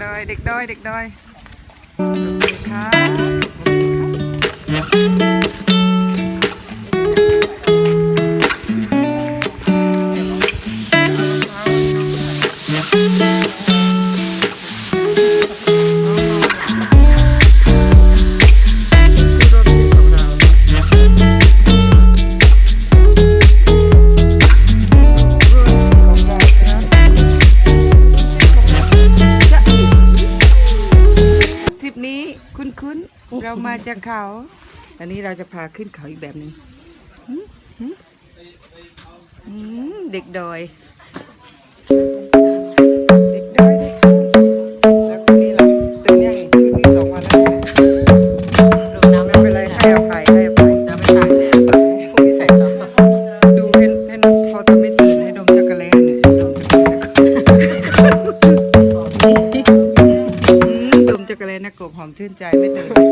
ดอยเด็กดอยเด็กดอยโอเคทริปนี้คุ้นๆเรามาจากเขาอันนี้เราจะพาขึ้นเขาอีกแบบหนึ่งเด็กดอยเด็กดอยเด็กดอยแล้วคนนี้ล่ะตื่นยังชุดนี้2 วันแล้วไม่เป็นไรให้อภัยให้อภัยเราไปตากแดดพวกนี้ใส่ต่อดูเห็นพอจะไม่ตื่นให้ดมจักรแลหน่อยดมจักรแลดมจักรแลนะกบหอมชื่นใจไม่ตื่น